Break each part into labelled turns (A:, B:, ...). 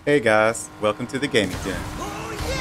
A: Hey guys, welcome to the Gaming Den.
B: Oh yeah!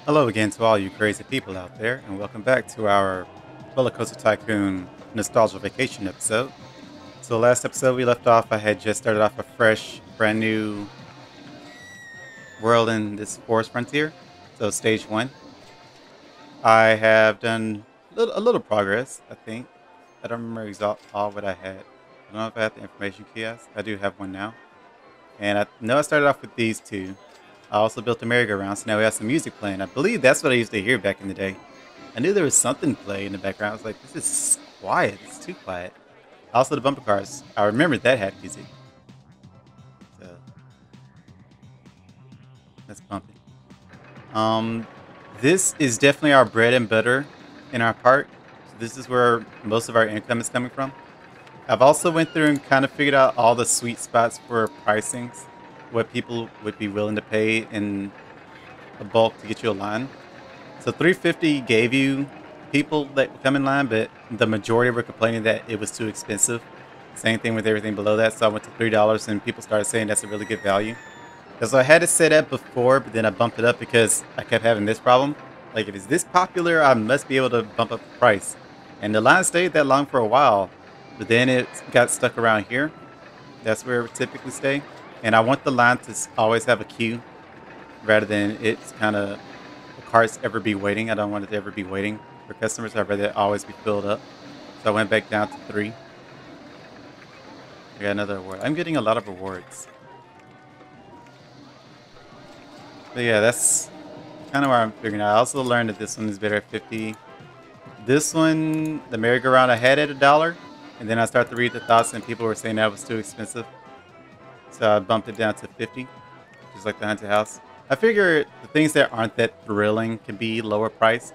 A: Hello again to all you crazy people out there, and welcome back to our Roller Coaster Tycoon Nostalgia Vacation episode. So last episode we left off, I had just started off a fresh, brand new world in this forest frontier. So stage one. I have done a little progress, I think. I don't remember all what I had. I don't know if I have the information kiosk. I do have one now. And I know I started off with these two. I also built a merry-go-round, so now we have some music playing. I believe that's what I used to hear back in the day. I knew there was something playing in the background. I was like, this is quiet. It's too quiet. Also, the bumper cars. I remember that had music. So, that's bumping. Um, this is definitely our bread and butter in our park. So this is where most of our income is coming from. I've also went through and kind of figured out all the sweet spots for pricings, what people would be willing to pay in a bulk to get you a line. So 350 gave you people that would come in line, but the majority were complaining that it was too expensive. Same thing with everything below that. So I went to $3 and people started saying that's a really good value. Because I had it set up before, but then I bumped it up because I kept having this problem. Like if it's this popular, I must be able to bump up the price. And the line stayed that long for a while, but then it got stuck around here. That's where it would typically stay. And I want the line to always have a queue rather than it's kind of the carts ever be waiting. I don't want it to ever be waiting for customers. I'd rather it always be filled up. So I went back down to 3. I got another award. I'm getting a lot of rewards. But yeah, that's kind of where I'm figuring out. I also learned that this one is better at 50. This one, the merry-go-round, I had at $1, and then I started to read the thoughts, and people were saying that was too expensive. So I bumped it down to 50, just like the haunted house. I figure the things that aren't that thrilling can be lower priced.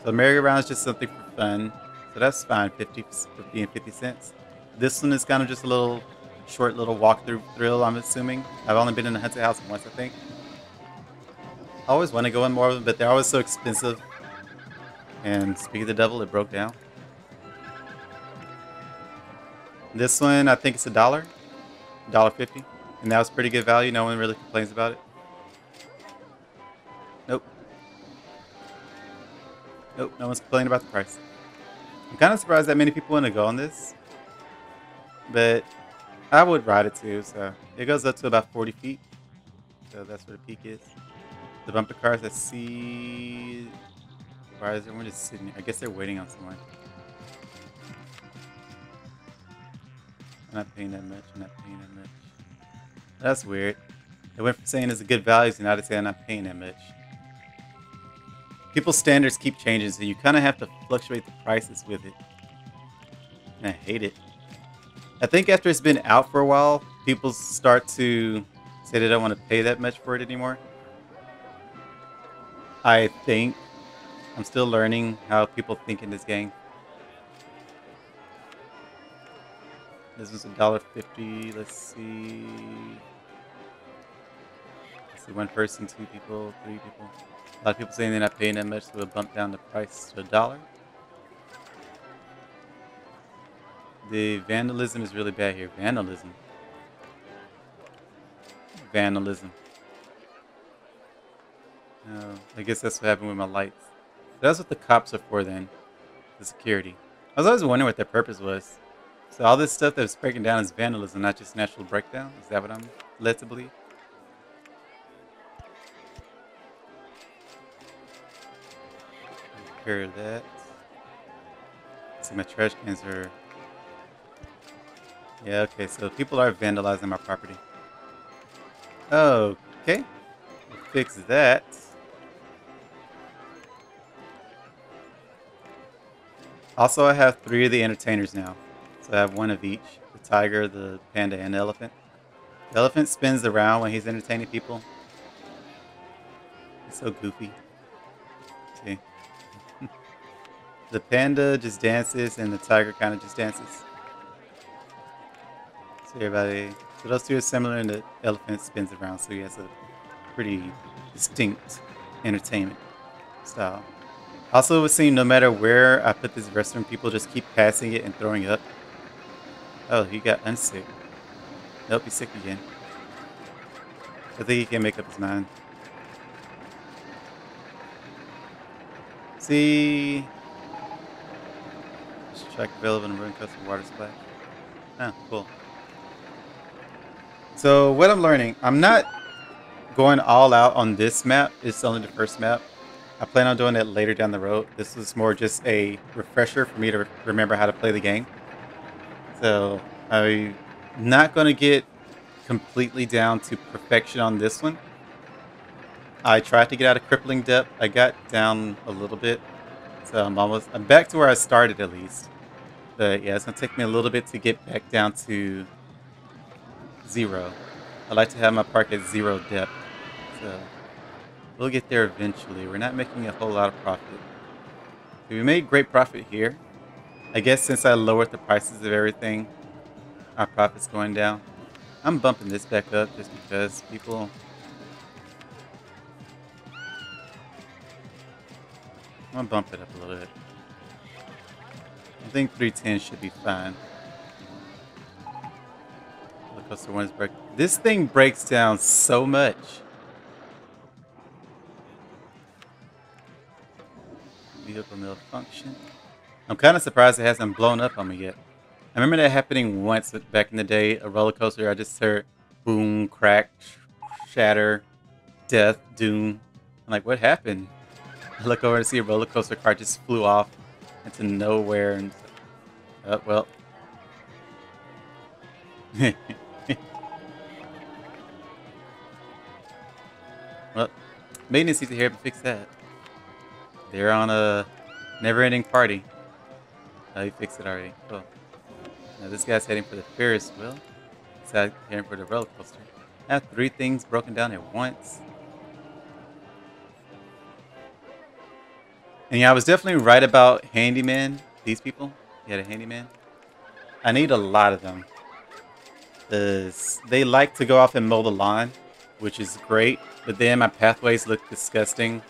A: So merry-go-round is just something for fun. So that's fine, 50 and 50 cents. This one is kind of just a little short little walkthrough thrill, I'm assuming. I've only been in the haunted house once, I think. I always want to go in more of them, but they're always so expensive. And speak of the devil, it broke down. This one, I think it's $1, $1.50. And that was pretty good value. No one really complains about it. Nope. Nope, no one's complaining about the price. I'm kind of surprised that many people want to go on this. But I would ride it too, so it goes up to about 40 feet. So that's where the peak is. The bumper cars, I see. Why is everyone just sitting here? I guess they're waiting on someone. I'm not paying that much. I'm not paying that much. That's weird. It went from saying it's a good value to now to say I'm not paying that much. People's standards keep changing, so you kind of have to fluctuate the prices with it. And I hate it. I think after it's been out for a while, people start to say they don't want to pay that much for it anymore. I think. I'm still learning how people think in this game. This was $1.50. Let's see. Let's see, one person, 2 people, 3 people. A lot of people saying they're not paying that much, so we'll bump down the price to $1. The vandalism is really bad here. Vandalism. Vandalism. Oh, I guess that's what happened with my lights. That's what the cops are for then. The security. I was always wondering what their purpose was. So all this stuff that's breaking down is vandalism, not just natural breakdown? Is that what I'm led to believe? Repair that. See, my trash cans are Yeah, okay, so people are vandalizing my property. Okay, we'll fix that. Also, I have 3 of the entertainers now. So I have 1 of each. The tiger, the panda, and the elephant. The elephant spins around when he's entertaining people. He's so goofy. See? The panda just dances and the tiger kind of just dances. So everybody, so those 2 are similar and the elephant spins around. So he has a pretty distinct entertainment style. Also, it would seem no matter where I put this restroom, people just keep passing it and throwing up. Oh, he got unsick. Nope, he's sick again. I think he can make up his mind. See, just track available and run custom water splash. Oh, cool. So what I'm learning, I'm not going all out on this map. It's only the first map. I plan on doing that later down the road. This is more just a refresher for me to remember how to play the game. So I'm not going to get completely down to perfection on this one. I tried to get out of crippling depth. I got down a little bit. So I'm back to where I started at least. But yeah, it's going to take me a little bit to get back down to 0. I like to have my park at 0 depth. So we'll get there eventually. We're not making a whole lot of profit. So we made great profit here. I guess since I lowered the prices of everything, our profit's going down. I'm bumping this back up just because people... I'm going to bump it up a little bit. I think 310 should be fine. Roller coaster one is break. This thing breaks down so much. Vehicle malfunction. I'm kind of surprised it hasn't blown up on me yet. I remember that happening once back in the day. A roller coaster, I just heard boom, crack, shatter, death, doom. I'm like, what happened? I look over to see a roller coaster car just flew off into nowhere, and well. Well, maintenance needs to hurry up and fix that. They're on a never-ending party. Oh, you fixed it already. Cool. Now this guy's heading for the Ferris wheel. This guy's heading for the roller coaster. I have 3 things broken down at once. And yeah, I was definitely right about handyman. These people. You had a handyman. I need a lot of them. They like to go off and mow the lawn, which is great. But then my pathways look disgusting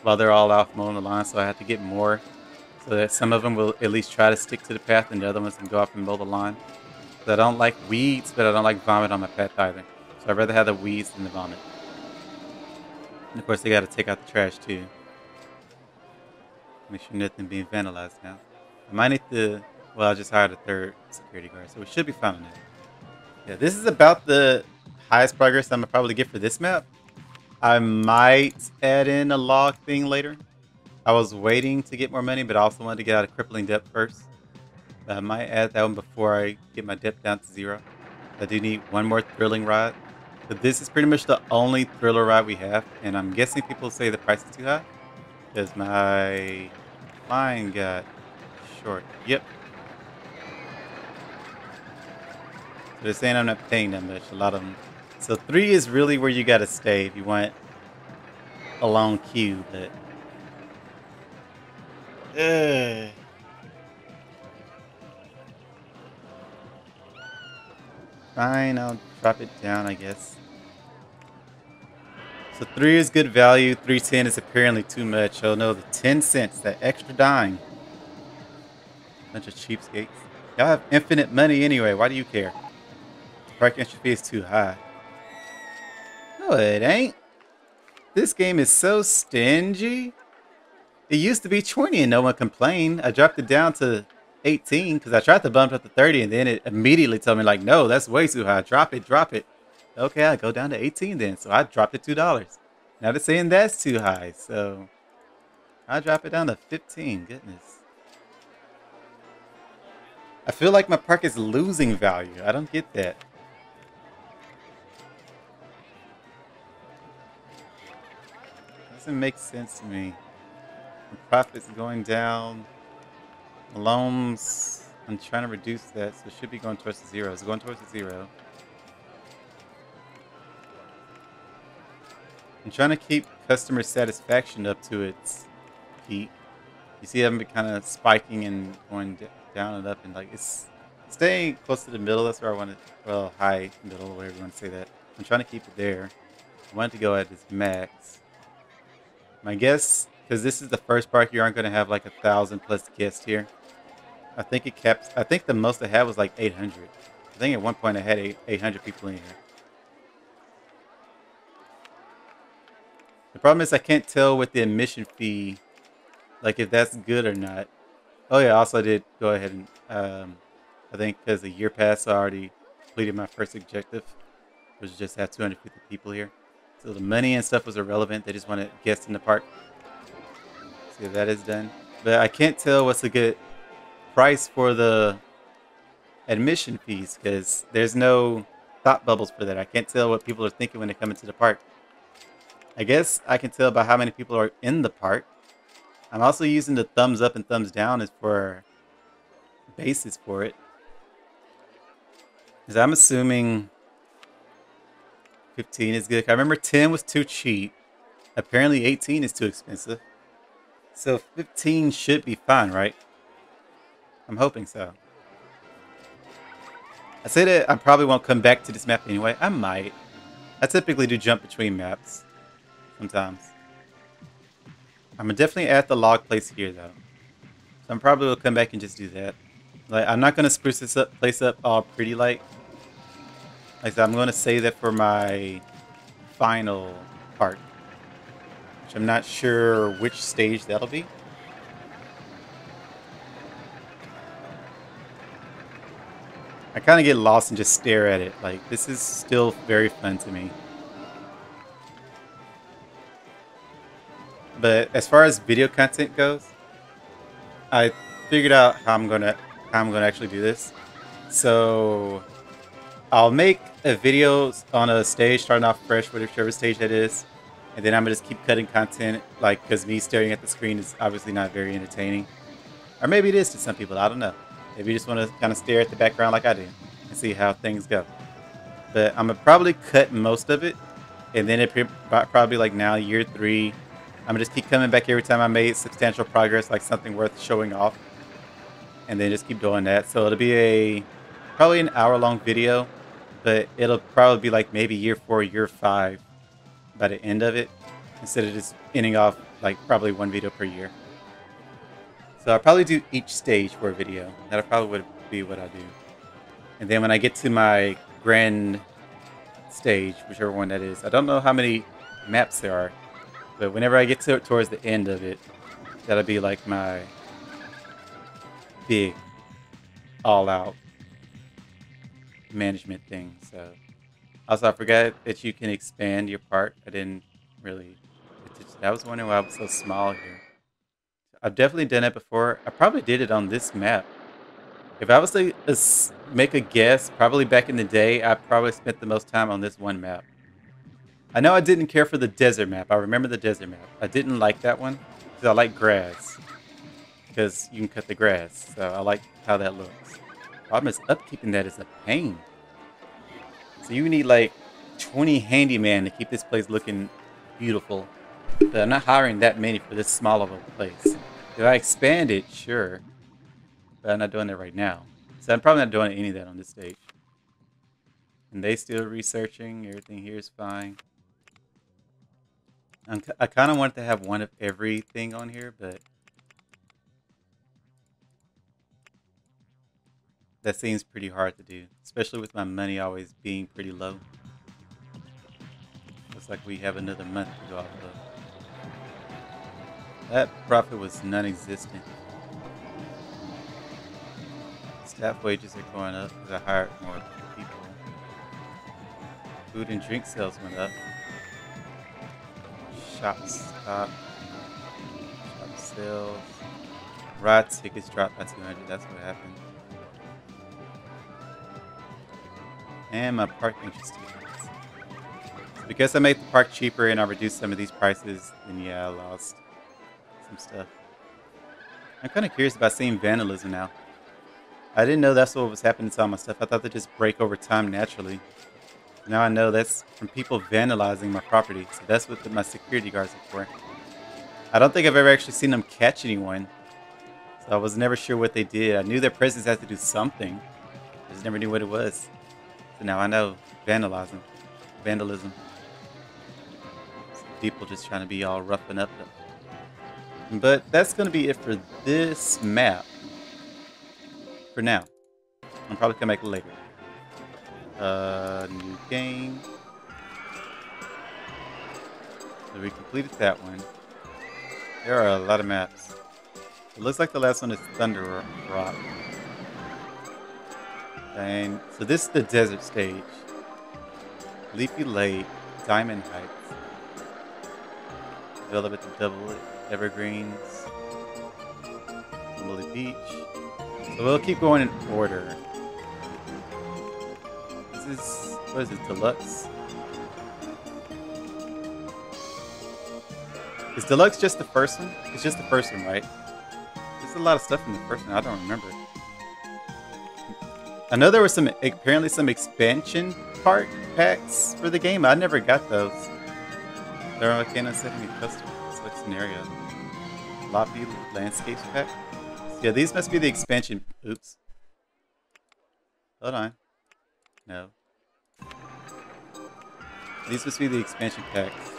A: while they're all off mowing the lawn, so I have to get more. So that some of them will at least try to stick to the path and the other ones can go off and mow the lawn. So I don't like weeds, but I don't like vomit on my path either. So I'd rather have the weeds than the vomit. And of course, they got to take out the trash too. Make sure nothing being vandalized now. I might need to, well, I just hired a 3rd security guard, so we should be fine on that. Yeah, this is about the highest progress I'm going to probably get for this map. I might add in a log thing later. I was waiting to get more money, but I also wanted to get out of crippling depth first. But I might add that one before I get my depth down to 0. I do need one more thrilling ride. But this is pretty much the only thriller ride we have. And I'm guessing people say the price is too high. Because my line got short. Yep. So they're saying I'm not paying that much. A lot of them. So 3 is really where you got to stay if you want a long queue. But fine, I'll drop it down, I guess. So 3 is good value. 310 is apparently too much. Oh no, the 10 cents, that extra dime. Bunch of cheapskates. Y'all have infinite money anyway. Why do you care? The park entry fee is too high. No, it ain't. This game is so stingy. It used to be 20 and no one complained. I dropped it down to 18 because I tried to bump it up to 30 and then it immediately told me like, no, that's way too high. Drop it, drop it. Okay, I'll go down to 18 then. So I dropped it $2. Now they're saying that's too high. So I drop it down to 15. Goodness. I feel like my park is losing value. I don't get that. Doesn't make sense to me. The profit's going down. Loans, I'm trying to reduce that, so it should be going towards the zero. It's going towards the zero. I'm trying to keep customer satisfaction up to its peak. You see them kind of spiking and going down and up, and like it's staying close to the middle. That's where I want it. Well, high middle, whatever you want to say that. I'm trying to keep it there. I want it to go at its max. My guess, because this is the first park, you aren't going to have like 1,000+ guests here. I think it caps. I think the most I had was like 800. I think at one point I had 800 people in here. The problem is I can't tell with the admission fee, like if that's good or not. Oh yeah, also I did go ahead and I think because the year passed, I already completed my first objective, which is just have 250 people here. So the money and stuff was irrelevant. They just wanted guests in the park. See if that is done. But I can't tell what's a good price for the admission fees because there's no thought bubbles for that. I can't tell what people are thinking when they come into the park. I guess I can tell by how many people are in the park. I'm also using the thumbs up and thumbs down as for basis for it. Because I'm assuming 15 is good. I remember 10 was too cheap. Apparently 18 is too expensive. So 15 should be fine, right? I'm hoping so. I say that I probably won't come back to this map anyway. I might. I typically do jump between maps sometimes. I'm gonna definitely add the log place here though. So I'm probably will come back and just do that. Like I'm not gonna spruce this place up all pretty like I said, I'm gonna save that for my final part. Which I'm not sure which stage that'll be. I kind of get lost and just stare at it. Like, this is still very fun to me. But as far as video content goes, I figured out how I'm gonna actually do this. So I'll make a video on a stage starting off fresh, whichever stage that is, and then I'm gonna just keep cutting content, like because me staring at the screen is obviously not very entertaining, or maybe it is to some people. I don't know. Maybe you just want to kind of stare at the background like I do and see how things go. But I'm gonna probably cut most of it, and then it probably like now year 3. I'm gonna just keep coming back every time I made substantial progress, like something worth showing off, and then just keep doing that. So it'll be probably an hour-long video, but it'll probably be like maybe year 4, year 5 by the end of it, instead of just ending off like probably one video per year. So I'll probably do each stage for a video. That'll probably would be what I do. And then when I get to my grand stage, whichever one that is, I don't know how many maps there are, but whenever I get to it towards the end of it, that'll be like my big all-out management thing. So also I forgot that you can expand your park. I didn't really. I was wondering why I was so small here. I've definitely done it before. I probably did it on this map. If I was to make a guess, probably back in the day, I probably spent the most time on this one map. I know I didn't care for the desert map. I remember the desert map. I didn't like that one because I like grass. Because you can cut the grass. So I like how that looks. Problem is, upkeeping that is a pain. So you need like 20 handyman to keep this place looking beautiful. But I'm not hiring that many for this small of a place. If I expand it, sure. But I'm not doing that right now. So I'm probably not doing any of that on this stage. And they still researching. Everything here is fine. I kind of wanted to have one of everything on here, but that seems pretty hard to do. Especially with my money always being pretty low. Looks like we have another month to go off of. That profit was non-existent. Staff wages are going up because I hired more people. Food and drink sales went up. Shop stock. Shop sales. Ride tickets dropped by 200. That's what happened. And my parking just tickets. So because I made the park cheaper and I reduced some of these prices, then yeah, I lost some stuff. I'm kind of curious about seeing vandalism now. I didn't know that's what was happening to all my stuff. I thought they just break over time naturally. Now I know that's from people vandalizing my property. So that's what my security guards are for. I don't think I've ever actually seen them catch anyone. So I was never sure what they did. I knew their presence had to do something. I just never knew what it was. So now I know. Vandalism. Vandalism. So people just trying to be all rough and up. But that's going to be it for this map. For now. I'll probably come back later. New game. So we completed that one. There are a lot of maps. It looks like the last one is Thunder Rock. And so this is the desert stage. Leafy Lake, Diamond Heights, Velvet and Double Evergreens, Lily Beach. So we'll keep going in order. This is, what is it, Deluxe? Is Deluxe just the first one? It's just the first one, right? There's a lot of stuff in the first one. I don't remember. I know there were apparently some expansion packs for the game. I never got those. There are cannot set any custom select scenario. Loppy landscapes pack. Yeah, these must be the expansion. Oops. Hold on. No. These must be the expansion packs.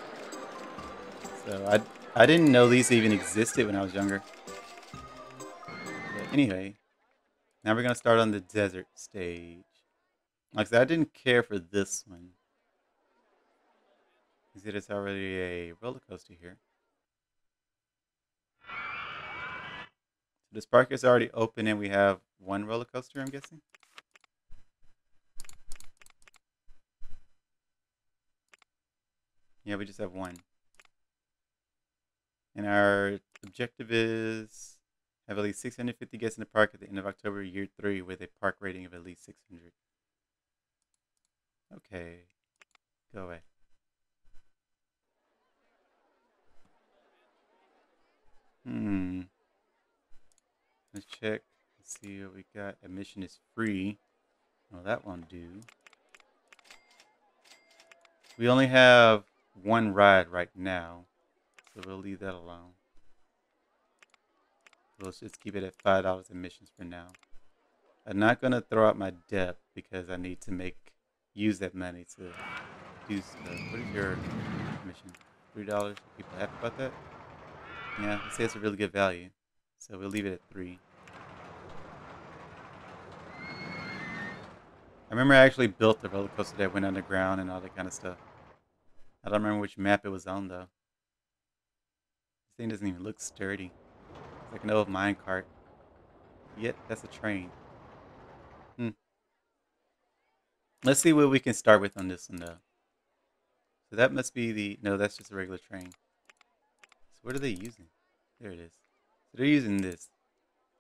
A: So I didn't know these even existed when I was younger. But anyway, now we're gonna start on the desert stage. Like I said, I didn't care for this one. You see, there's already a roller coaster here. So this park is already open, and we have one roller coaster, I'm guessing. Yeah, we just have one. And our objective is have at least 650 guests in the park at the end of October, year 3, with a park rating of at least 600. Okay. Go away. Let's check. Let's see what we got. Admission is free. Well, that won't do. We only have one ride right now, so we'll leave that alone. Let's just keep it at $5 admissions for now. I'm not gonna throw out my debt because I need to use that money to do stuff. What is your admission? $3. People happy about that? Yeah, I'd say it's a really good value. So we'll leave it at 3. I remember I actually built the roller coaster that went underground and all that kind of stuff. I don't remember which map it was on though. This thing doesn't even look sturdy. It's like an old minecart. Yet that's a train. Let's see what we can start with on this one though. So that must be no, that's just a regular train. So what are they using? There it is. So they're using this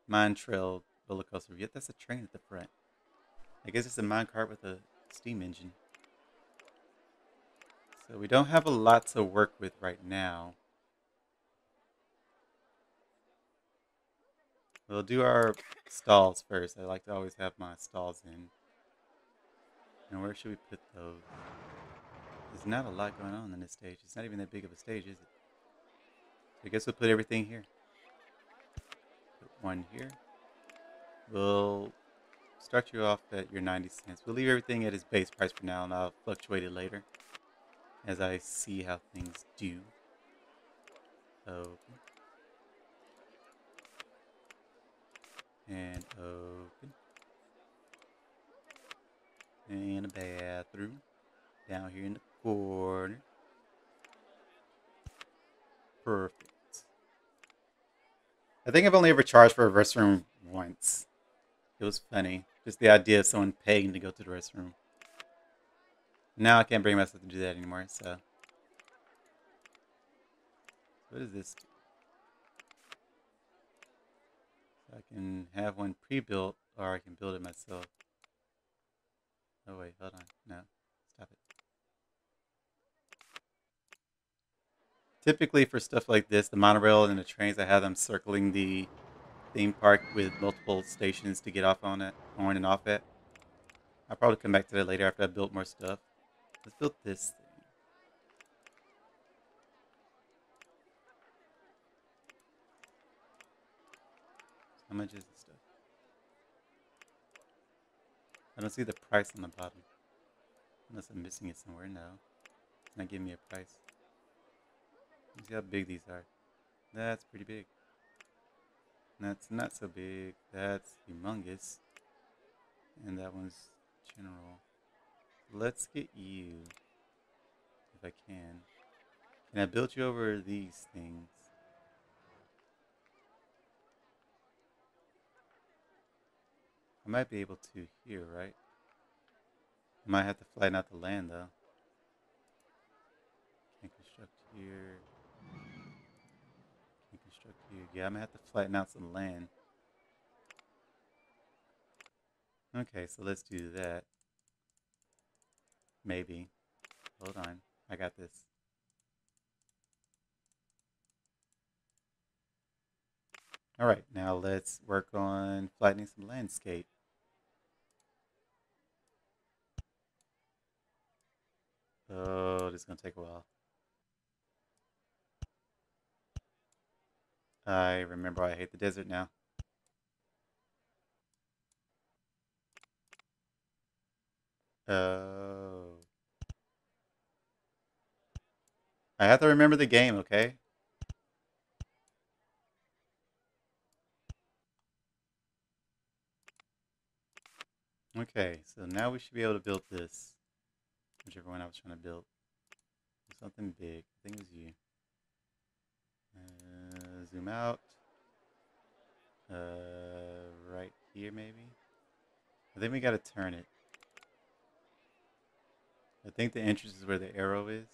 A: mine trail roller coaster. Yet that's a train at the front. I guess it's a minecart with a steam engine. So we don't have a lot to work with right now. We'll do our stalls first. I like to always have my stalls in. And where should we put those? There's not a lot going on in this stage. It's not even that big of a stage, is it? So I guess we'll put everything here. Put one here. We'll start you off at your 90 cents. We'll leave everything at its base price for now, and I'll fluctuate it later as I see how things do. Open. And open. And a bathroom down here in the corner. Perfect. I think I've only ever charged for a restroom once. It was funny. Just the idea of someone paying to go to the restroom. Now I can't bring myself to do that anymore, so. What is this? I can have one pre-built, or I can build it myself. Oh wait, hold on. No, stop it. Typically for stuff like this, the monorail and the trains, I have them circling the theme park with multiple stations to get off on and off at. I'll probably come back to that later after I built more stuff. Let's build this thing. How much is this stuff? I don't see the price on the bottom. Unless I'm missing it somewhere. No. It's not giving me a price. Let's see how big these are. That's pretty big. That's not so big. That's humongous. And that one's general. Let's get you, if I can. Can I build you over these things? I might be able to here, right? I might have to flatten out the land though. Can't construct here. Can't construct here. Yeah, I'm gonna have to flatten out some land. Okay, so let's do that. Maybe. Hold on. I got this. Alright, now let's work on flattening some landscape. Oh, this is gonna take a while. I remember I hate the desert now. Oh. I have to remember the game, okay? Okay, so now we should be able to build this. Whichever one I was trying to build. Something big. I think it was you. Zoom out. Right here maybe? I think we gotta turn it. I think the entrance is where the arrow is.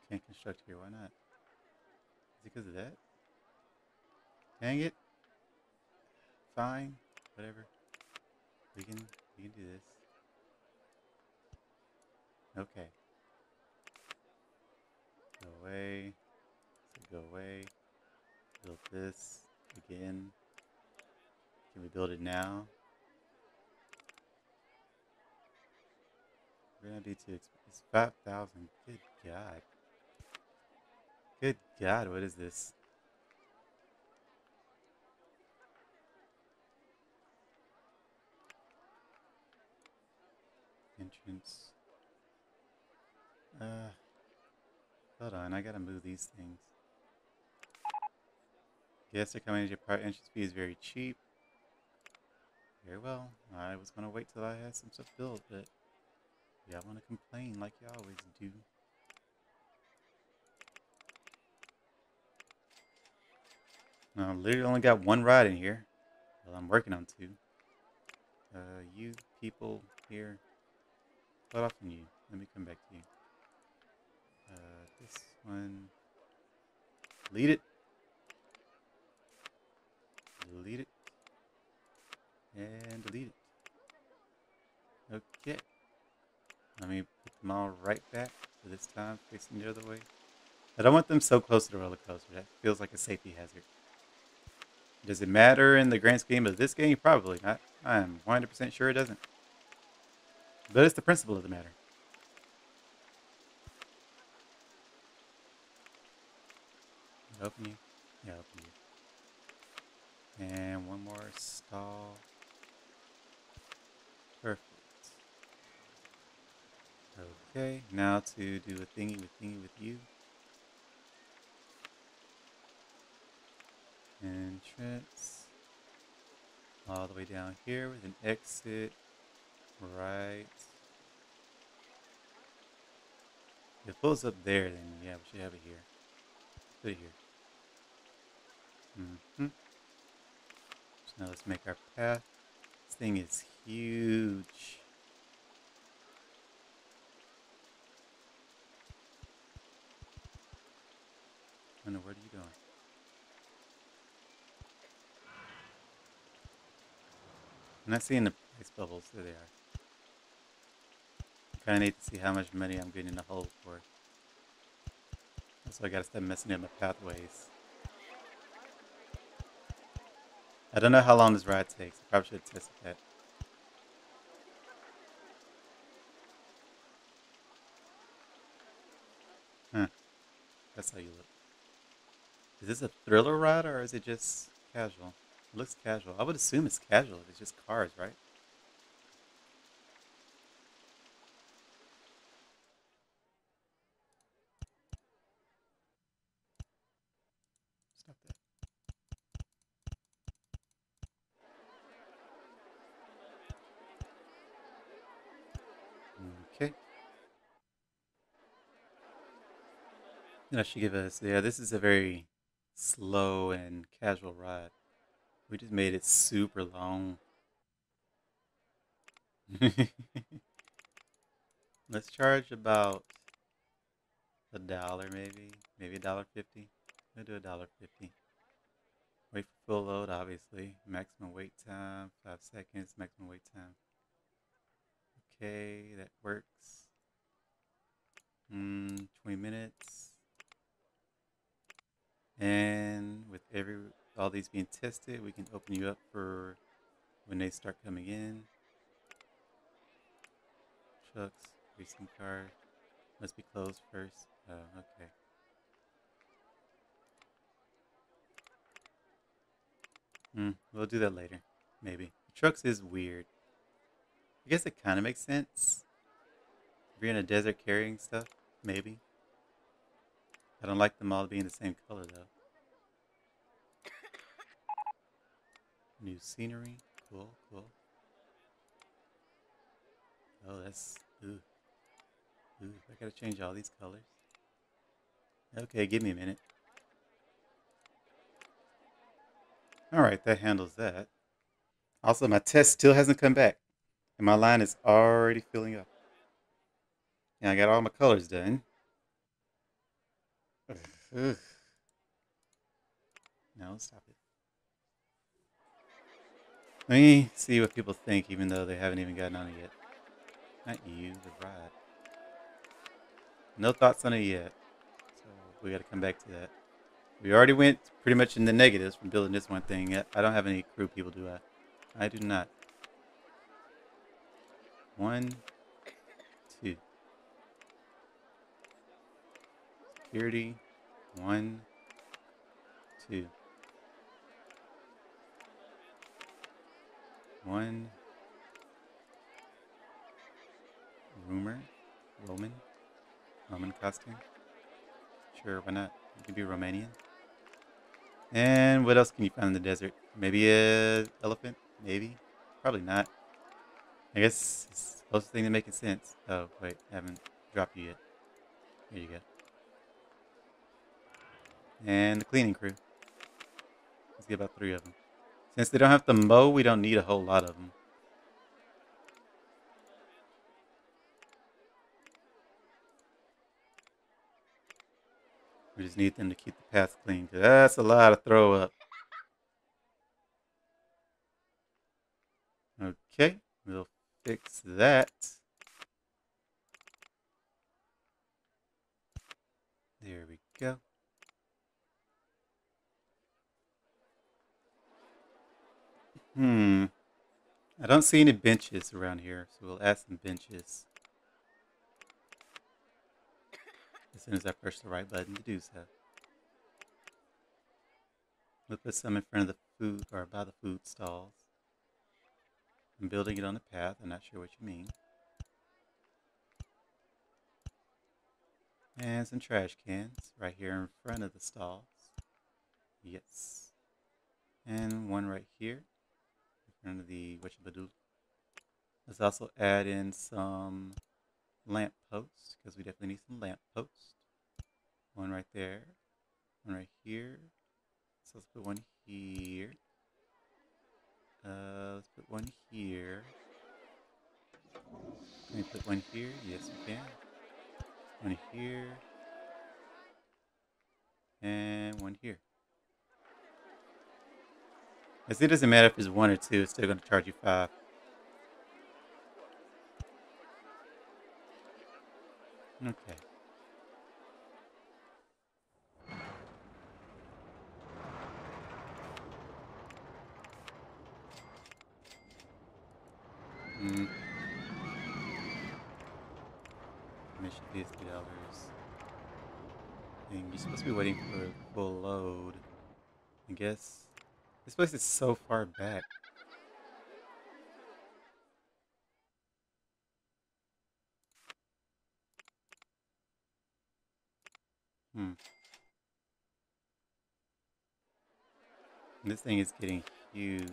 A: Can't construct here, why not? Is it because of that? Dang it. Fine. Whatever. We can do this. Okay. Go away. So go away. Build this again. Can we build it now? We're gonna be too expensive. It's 5,000. Good God. Good God, what is this? Entrance. Uh, Hold on, I gotta move these things. Guests are coming to your park. Entrance fee is very cheap. Very well. I was gonna wait till I had some stuff built, but y'all wanna complain like you always do. Now, I literally only got one ride in here. Well, I'm working on two. You people here. Hold off on you. Let me come back to you. This one. Delete it. Delete it. And delete it. Okay. Let me put them all right back. So this time, facing the other way. I don't want them so close to the roller coaster. That feels like a safety hazard. Does it matter in the grand scheme of this game? Probably not. I'm 100% sure it doesn't. But it's the principle of the matter. Open you. Yeah, open you. And one more stall. Perfect. Okay, now to do a thingy with you. Entrance. All the way down here with an exit. Right. If it pulls up there, then yeah, we should have it here. Put it here. So now let's make our path. This thing is huge. I don't know, what are you doing? I'm not seeing the price bubbles. There they are. Kind of need to see how much money I'm getting in the hole for. So I gotta start messing up my pathways. I don't know how long this ride takes. I probably should have tested that. Huh. That's how you look. Is this a thriller ride or is it just casual? It looks casual. I would assume it's casual if it's just cars, right? Stop that. Okay. Then I should give us. Yeah, this is a very slow and casual ride. We just made it super long. Let's charge about $1, maybe $1.50. We'll do $1.50. Wait for full load, obviously. Maximum wait time, 5 seconds. Maximum wait time. Okay, that works. 20 minutes. And with all these being tested, we can open you up for when they start coming in. Trucks, racing car. Must be closed first. Oh, okay. We'll do that later. Maybe. Trucks is weird. I guess it kind of makes sense. If you're in a desert carrying stuff, maybe. I don't like them all being the same color though. New scenery. Cool, cool. Oh, that's... Ooh, ooh. I gotta change all these colors. Okay, give me a minute. Alright, that handles that. Also, my test still hasn't come back. And my line is already filling up. And I got all my colors done. Ugh. No, stop it. Let me see what people think, even though they haven't even gotten on it yet. Not you, the ride. No thoughts on it yet. So we gotta come back to that. We already went pretty much in the negatives from building this one thing yet. I don't have any crew people, do I? I do not. 1, 2. Security. 1, 2. 1. Rumor. Roman. Roman costume. Sure, why not? You can be Romanian. And what else can you find in the desert? Maybe a elephant? Maybe. Probably not. I guess it's the closest thing to making sense. Oh, wait. I haven't dropped you yet. Here you go. And the cleaning crew. Let's get about 3 of them. Since they don't have to mow, we don't need a whole lot of them. We just need them to keep the paths clean, because that's a lot of throw up. Okay, we'll fix that. There we go. I don't see any benches around here, so we'll add some benches as soon as I push the right button to do so. We'll put some in front of the food, or by the food stalls. I'm building it on the path. I'm not sure what you mean. And some trash cans right here in front of the stalls. Yes. And one right here in front of the whatchamacallit. Let's also add in some lamp posts, because we definitely need some lamp posts. One right there. One right here. So let's put one here. Let's put one here. Can we put one here? Yes, we can. One here. And one here. Because it doesn't matter if it's 1 or 2, it's still going to charge you 5. Okay. Mm. Mission fee is $2. And you're supposed to be waiting for a full load. I guess. This place is so far back. Hmm. This thing is getting huge.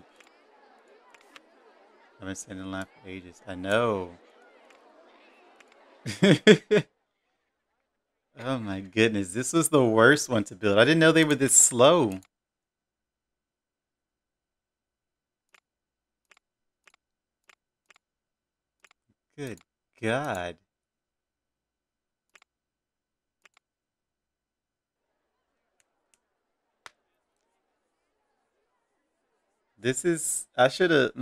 A: I've been standing in line for ages. I know. Oh my goodness. This was the worst one to build. I didn't know they were this slow. Good God. This is. I should have.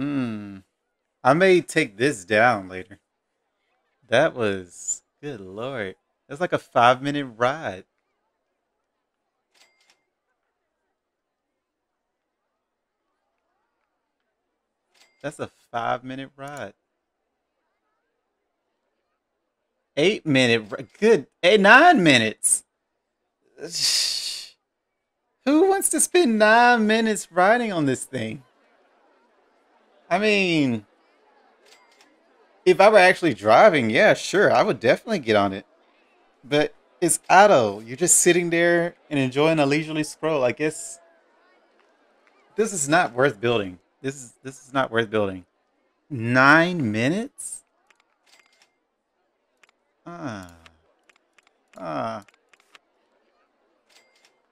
A: I may take this down later. That was. Good Lord. That's like a 5-minute ride. That's a 5-minute ride. 8-minute. Good. 9 minutes. Who wants to spend 9 minutes riding on this thing? I mean, if I were actually driving, yeah, sure, I would definitely get on it. But it's auto. You're just sitting there and enjoying a leisurely scroll. I guess this is not worth building. This is not worth building. 9 minutes? Ah, ah.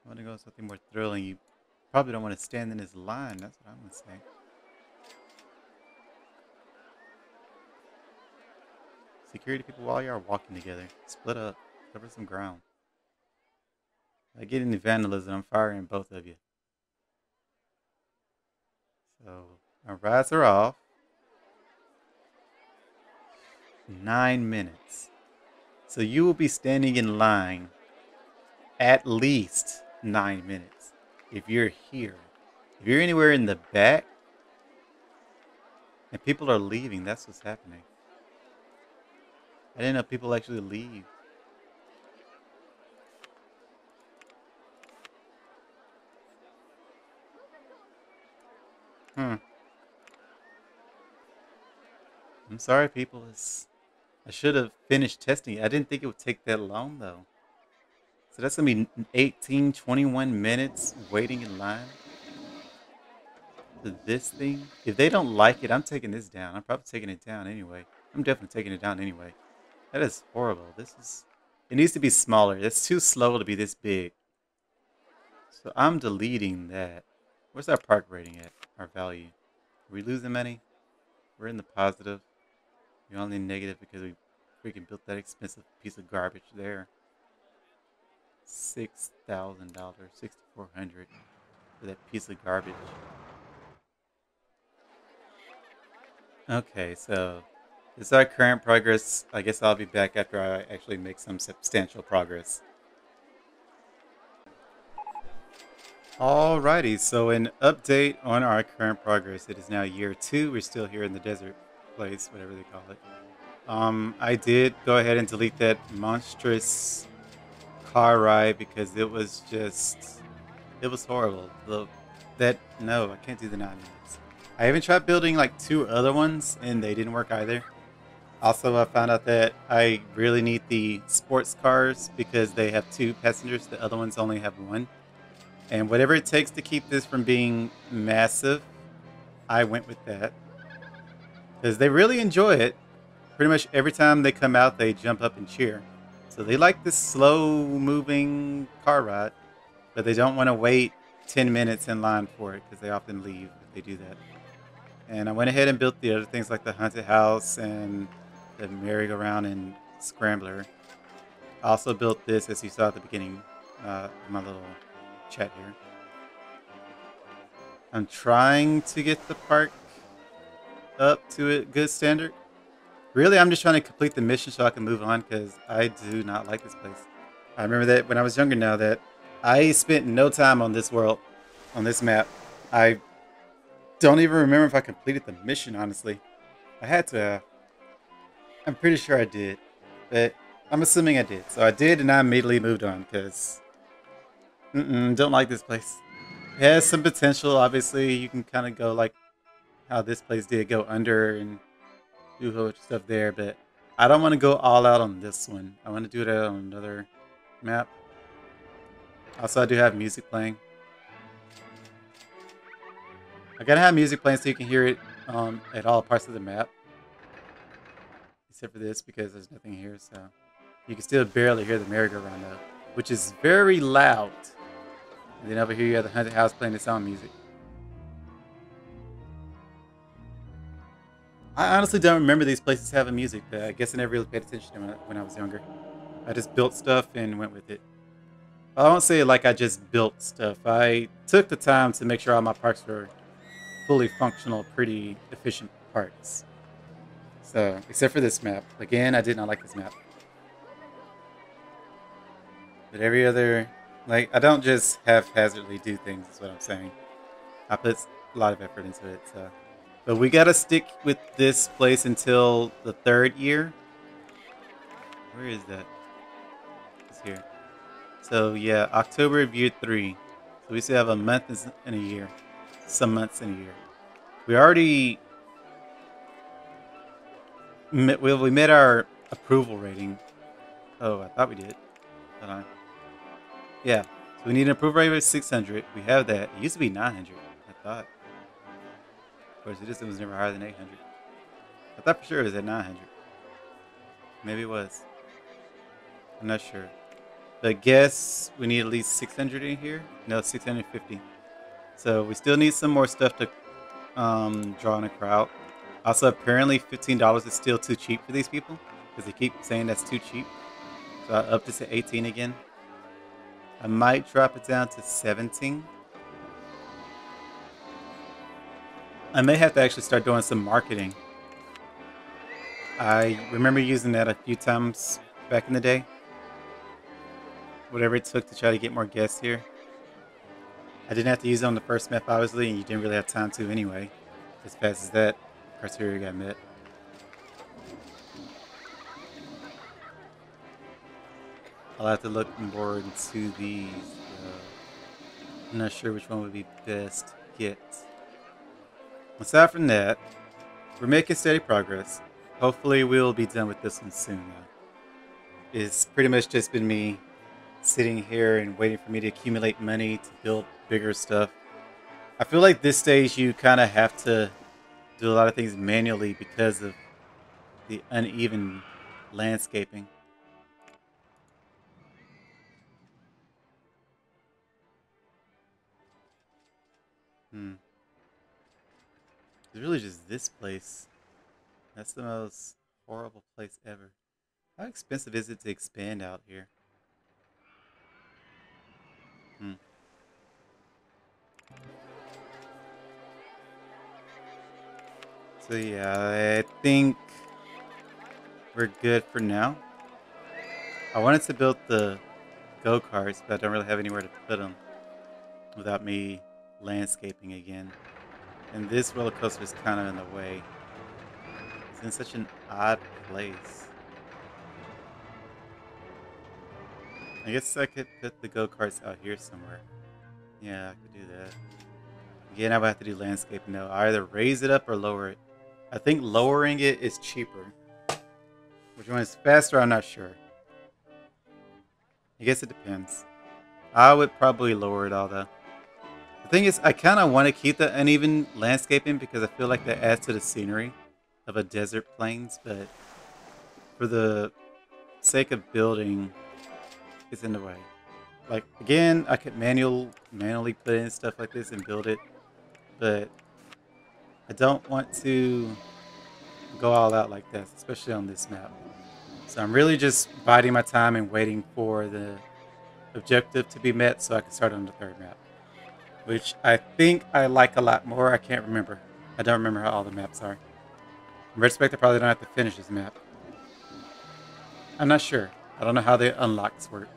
A: I want to go with something more thrilling. You probably don't want to stand in his line. That's what I'm gonna say. Security people while you are walking together. Split up. Cover some ground. I get into vandalism. I'm firing both of you. So our rides are off. 9 minutes. So you will be standing in line at least 9 minutes if you're here. If you're anywhere in the back and people are leaving, that's what's happening. I didn't know people actually leave. Hmm. I'm sorry, people. I should have finished testing it. I didn't think it would take that long, though. So that's going to be 18, 21 minutes waiting in line for this thing. If they don't like it, I'm taking this down. I'm probably taking it down anyway. I'm definitely taking it down anyway. That is horrible. It needs to be smaller. It's too slow to be this big. So I'm deleting that. Where's our park rating at? Our value. Are we losing money? We're in the positive. We're only negative because we freaking built that expensive piece of garbage there. $6,000, 6,400 for that piece of garbage. Okay, so this is our current progress. I guess I'll be back after I actually make some substantial progress. Alrighty, so an update on our current progress. It is now year 2. We're still here in the desert place, whatever they call it. I did go ahead and delete that monstrous car ride because it was horrible. No, I can't do the 9 minutes. I even tried building like 2 other ones and they didn't work either. Also, I found out that I really need the sports cars because they have 2 passengers. The other ones only have 1. And whatever it takes to keep this from being massive, I went with that. Because they really enjoy it. Pretty much every time they come out, they jump up and cheer. So they like this slow moving car ride, but they don't want to wait 10 minutes in line for it because they often leave if they do that. And I went ahead and built the other things like the haunted house and the merry-go-round and scrambler. I also built this, as you saw at the beginning, in my little chat here. I'm trying to get the park up to a good standard. Really, I'm just trying to complete the mission so I can move on because I do not like this place. I remember that when I was younger now that I spent no time on this world, on this map. I don't even remember if I completed the mission, honestly. I had to. I'm pretty sure I did. But I'm assuming I did. So I did and I immediately moved on because don't like this place. It has some potential. Obviously, you can kind of go like how this place did, go under and do a whole bunch of stuff there. But I don't want to go all out on this one. I want to do it on another map. Also, I do have music playing. I gotta have music playing so you can hear it at all parts of the map. Except for this because there's nothing here, so you can still barely hear the merry-go-round though, which is very loud. And then over here you have the haunted house playing its own music. I honestly don't remember these places having music, but I guess I never really paid attention to it when I was younger. I just built stuff and went with it. I won't say like I just built stuff. I took the time to make sure all my parks were fully functional, pretty efficient parks. So, except for this map. Again, I did not like this map. But every other, like, I don't just haphazardly do things, is what I'm saying. I put a lot of effort into it, so. But we gotta stick with this place until the 3rd year. Where is that? It's here. So, yeah, October of year 3. So we still have a month and a year. Some months in a year. We already we met our approval rating. Oh, I thought we did. Hold on. Yeah. So we need an approval rating of 600. We have that. It used to be 900. I thought. Of course, it was never higher than 800. I thought for sure it was at 900. Maybe it was. I'm not sure. But guess we need at least 600 in here. No, 650. So we still need some more stuff to draw in a crowd. Also, apparently $15 is still too cheap for these people because they keep saying that's too cheap. So I upped it to 18 again. I might drop it down to 17. I may have to actually start doing some marketing. I remember using that a few times back in the day. Whatever it took to try to get more guests here. I didn't have to use it on the first map, obviously, and you didn't really have time to anyway. As fast as that criteria got met. I'll have to look more into these. I'm not sure which one would be best to get. Aside from that, we're making steady progress. Hopefully we'll be done with this one soon though. It's pretty much just been me sitting here and waiting for me to accumulate money to build bigger stuff. I feel like this stage you kind of have to do a lot of things manually because of the uneven landscaping. It's really just this place. That's the most horrible place ever. How expensive is it to expand out here? So yeah, I think we're good for now. I wanted to build the go-karts, but I don't really have anywhere to put them without me landscaping again. And this roller coaster is kind of in the way. It's in such an odd place. I guess I could put the go-karts out here somewhere. Yeah, I could do that. Again, I would have to do landscaping though. I either raise it up or lower it. I think lowering it is cheaper. Which one is faster, I'm not sure. I guess it depends. I would probably lower it all though. The thing is, I kind of want to keep the uneven landscaping because I feel like that adds to the scenery of a desert plains, but for the sake of building, it's in the way. Like, again, I could manually put in stuff like this and build it, but I don't want to go all out like that, especially on this map. So I'm really just biding my time and waiting for the objective to be met so I can start on the 3rd map. which I think I like a lot more. I can't remember. I don't remember how all the maps are. In retrospect, I probably don't have to finish this map. I'm not sure. I don't know how the unlocks work.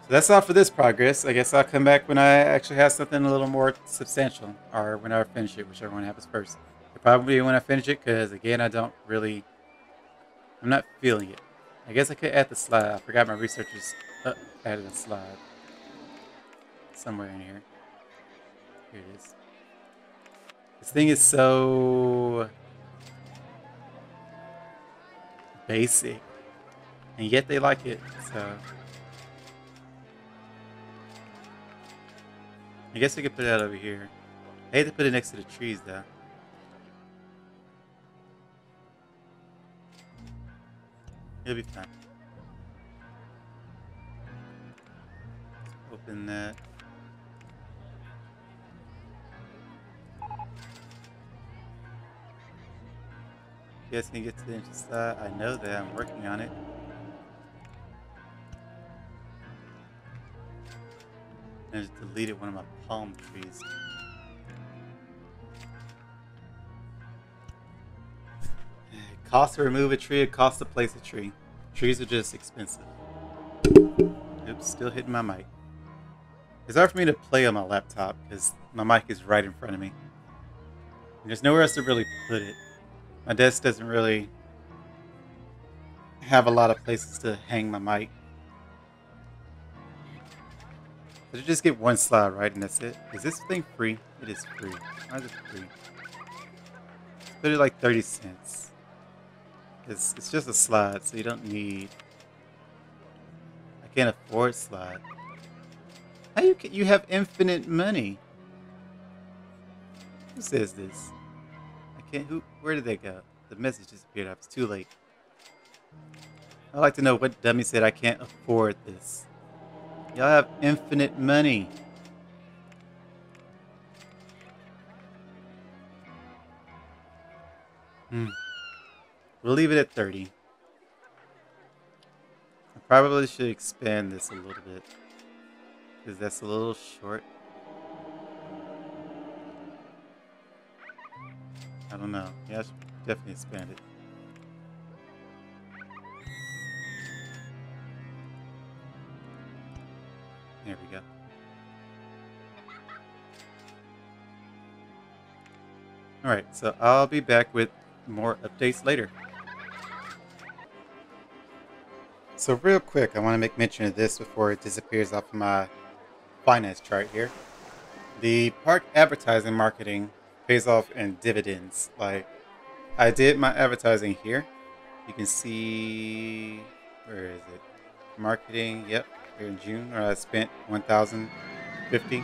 A: So that's all for this progress. I guess I'll come back when I actually have something a little more substantial, or when I finish it, whichever one happens first. Probably when I finish it, because again, I'm not feeling it. I guess I could add the slide. I forgot my researchers added a slide somewhere in here. Here it is. This thing is so basic, and yet they like it. So I guess we could put that over here. I hate to put it next to the trees, though. It'll be fine. Open that. Guess I can get to the inside. I know that. I'm working on it. I just deleted one of my palm trees. It costs to remove a tree. It costs to place a tree. Trees are just expensive. Oops, still hitting my mic. It's hard for me to play on my laptop because my mic is right in front of me. And there's nowhere else to really put it. My desk doesn't really have a lot of places to hang my mic. So you just get one slide, right? And that's it. Is this thing free? It is free. Why is it free? Let's put it like 30 cents. It's just a slide, so you don't need... I can't afford slide. How you have infinite money? Who says this? I can't... Where did they go? The message disappeared. It's too late. I'd like to know what dummy said I can't afford this. Y'all have infinite money. We'll leave it at 30. I probably should expand this a little bit, because that's a little short. I don't know. Yeah, I should definitely expand it. There we go. Alright, so I'll be back with more updates later. So real quick, I want to make mention of this before it disappears off of my finance chart here. The park advertising marketing pays off in dividends. Like, I did my advertising here. You can see, where is it? Marketing, yep, here in June, where I spent 1,050.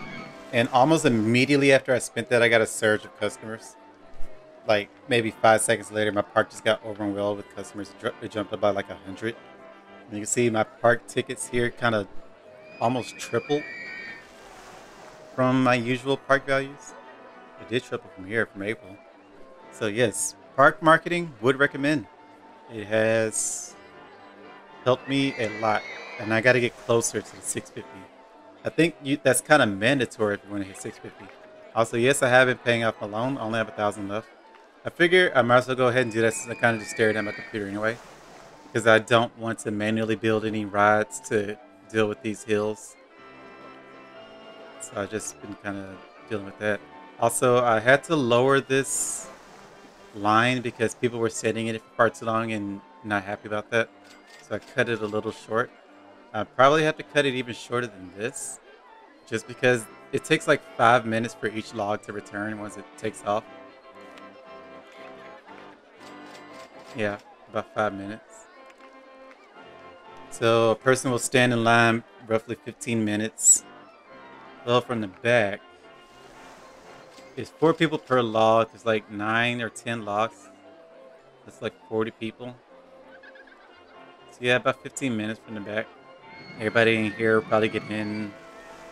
A: And almost immediately after I spent that, I got a surge of customers. Like, maybe 5 seconds later, my park just got overwhelmed with customers. It jumped up by like 100. And you can see my park tickets here kind of almost tripled from my usual park values. It did triple from here, from April. So yes, park marketing, would recommend. It has helped me a lot, and I got to get closer to the 650. I think that's kind of mandatory if you want to hit 650. Also, yes, I have been paying off my loan. I only have 1,000 left. I figure I might as well go ahead and do that since I kind of just stared at my computer anyway, because I don't want to manually build any rides to deal with these hills. So I've just been kind of dealing with that. Also, I had to lower this line because people were sitting in it for far too long and not happy about that. So I cut it a little short. I probably have to cut it even shorter than this, just because it takes like 5 minutes for each log to return once it takes off. Yeah, about 5 minutes. So a person will stand in line roughly 15 minutes. Well, from the back, it's 4 people per log. There's like 9 or 10 logs. That's like 40 people. So yeah, about 15 minutes from the back. Everybody in here will probably get in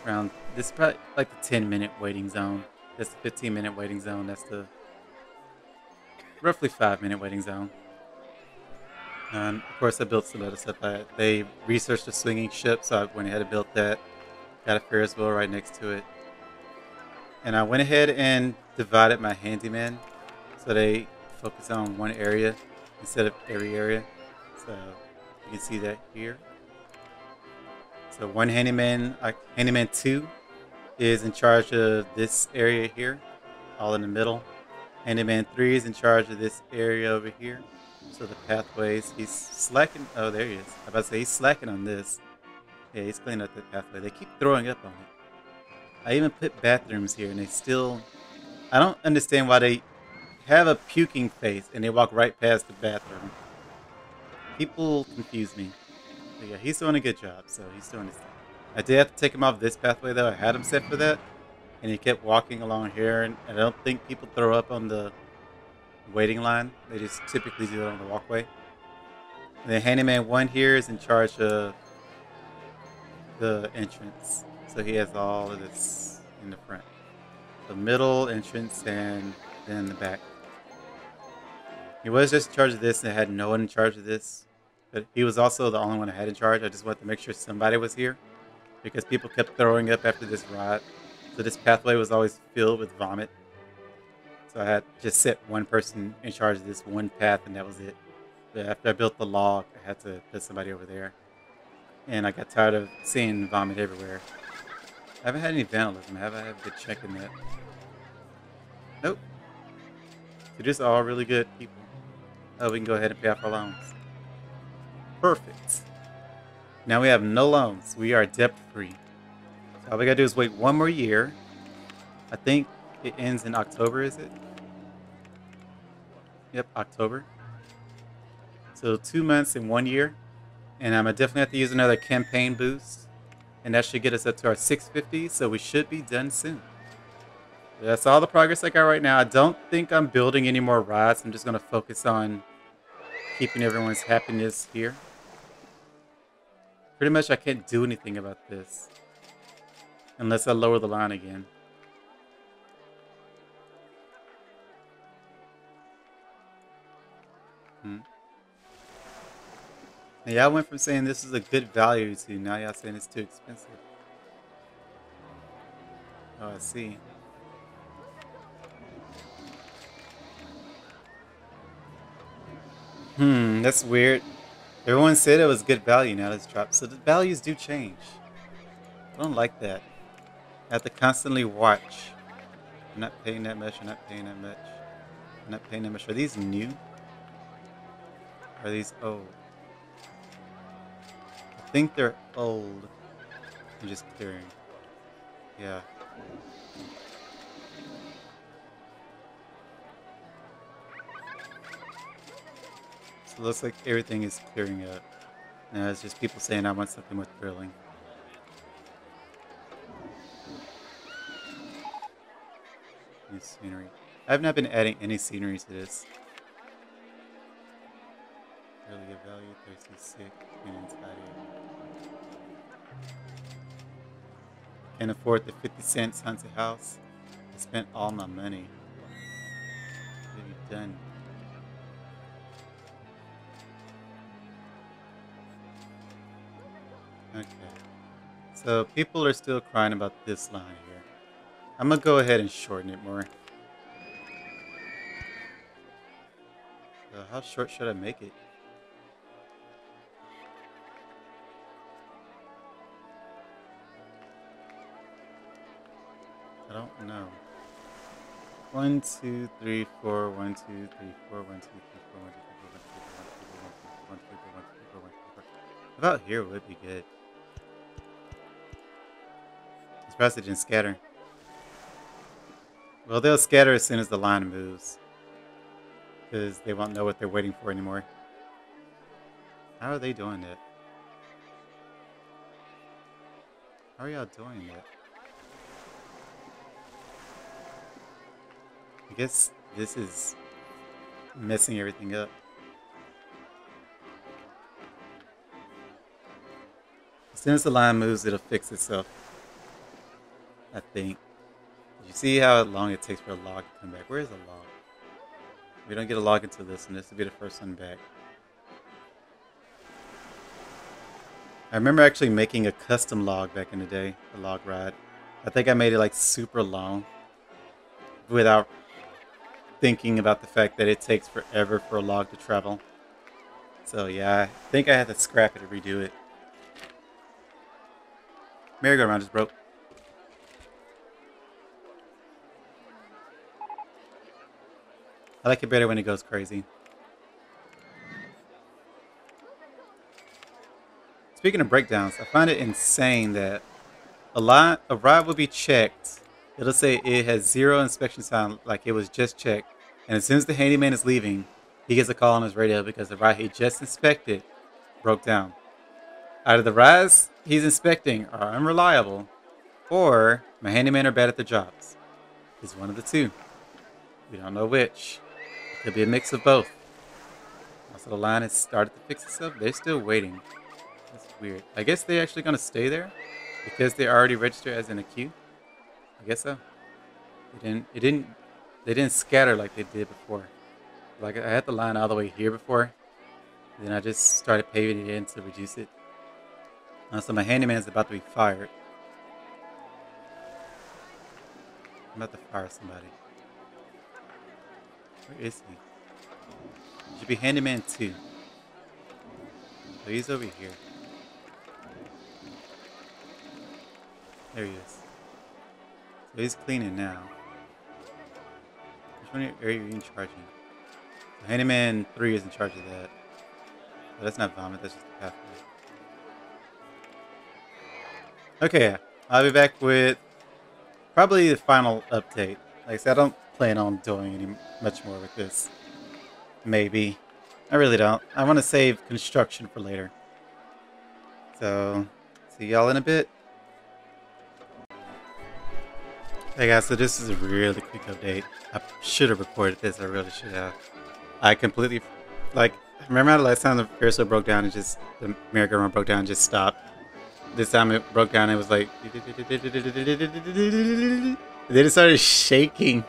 A: around, this is probably like the 10-minute waiting zone. That's the 15-minute waiting zone. That's the roughly 5-minute waiting zone. Of course, I built some other stuff. They researched a swinging ship, so I went ahead and built that. Got a Ferris wheel right next to it. And I went ahead and divided my handyman so they focus on one area instead of every area. So you can see that here. So one handyman, handyman 2 is in charge of this area here, all in the middle. Handyman 3 is in charge of this area over here. So the pathways, he's slacking. Oh, there he is. I was about to say he's slacking on this. Yeah, he's cleaning up the pathway. They keep throwing up on it. I even put bathrooms here and they still... I don't understand why they have a puking face and they walk right past the bathroom. People confuse me. But yeah, he's doing a good job, so he's doing his thing. I did have to take him off this pathway though. I had him set for that. And he kept walking along here, and I don't think people throw up on the waiting line. They just typically do it on the walkway. And then Handyman 1 here is in charge of the entrance. So he has all of this in the front. The middle entrance and then the back. He was just in charge of this and I had no one in charge of this. But he was also the only one I had in charge. I just wanted to make sure somebody was here because people kept throwing up after this ride. So this pathway was always filled with vomit. So I had just set one person in charge of this one path and that was it. But after I built the log, I had to put somebody over there. And I got tired of seeing vomit everywhere. I haven't had any vandalism, have I? I have to check in that. Nope. They're just all really good people. Oh, we can go ahead and pay off our loans. Perfect. Now we have no loans. We are debt free. So all we gotta do is wait one more year. I think it ends in October, is it? Yep, October. So 2 months and 1 year. And I'm gonna definitely have to use another campaign boost. And that should get us up to our 650, so we should be done soon. But that's all the progress I got right now. I don't think I'm building any more rides. I'm just gonna focus on keeping everyone's happiness here. Pretty much I can't do anything about this. Unless I lower the line again. Yeah, I went from saying this is a good value to now y'all saying it's too expensive. Oh, I see. That's weird. Everyone said it was good value, now it's dropped. So the values do change. I don't like that. I have to constantly watch. I'm not paying that much, I'm not paying that much. I'm not paying that much. Are these new? Are these old? I think they're old. I'm just clearing. Yeah. So it looks like everything is clearing up. Now it's just people saying I want something with grilling. New scenery. I have not been adding any scenery to this. Really good value, thirsty, sick, and tidy. Can't afford the 50 cents haunted house. I spent all my money. What have you done? Okay. So people are still crying about this line here. I'm gonna go ahead and shorten it more. So how short should I make it? I don't know. 1, 2, 3, 4, 1, 2, 3, 4, 1, 2, 3, 4, 1, 2, 3, 4, 1, 2, 3, 4, 1, 2, 3, 4, 1, 2, 3, 4, 1, 2, 3, 4. About here would be good. I'm surprised they didn't scatter. Well, they'll scatter as soon as the line moves. Because they won't know what they're waiting for anymore. How are they doing that? How are y'all doing that? I guess this is messing everything up. As soon as the line moves, it'll fix itself. I think. You see how long it takes for a log to come back? Where is the log? We don't get a log until this, and this will be the first one back. I remember actually making a custom log back in the day, a log ride. I think I made it like super long. without thinking about the fact that it takes forever for a log to travel. So yeah, I think I had to scrap it to redo it. Merry-go-round just broke. I like it better when it goes crazy. Speaking of breakdowns, I find it insane that a ride will be checked. It'll say it has 0 inspection time, like it was just checked. And as soon as the handyman is leaving, he gets a call on his radio because the ride he just inspected broke down. Either the rides he's inspecting are unreliable, or my handyman are bad at their jobs. It's one of the two. We don't know which. It could be a mix of both. Also, the line has started to fix itself. They're still waiting. That's weird. I guess they're actually going to stay there because they're already registered as in a queue. I guess so. They didn't scatter like they did before. Like I had the line all the way here before. Then I just started paving it in to reduce it. So my handyman's about to be fired. I'm about to fire somebody. Where is he? He should be handyman 2. So he's over here. There he is. So he's cleaning now. Which one are you in charge of? So handyman 3 is in charge of that. But that's not vomit, that's just the pathway. Okay, yeah. I'll be back with probably the final update. Like I said, I don't plan on doing any much more with this. Maybe. I really don't. I want to save construction for later. So, see y'all in a bit. Hey guys, so this is a really quick update. I should have recorded this, I really should have. I completely, like, remember how the last time the carousel broke down and just, the merry-go-round broke down and just stopped? This time it broke down and it was like, and then it started shaking.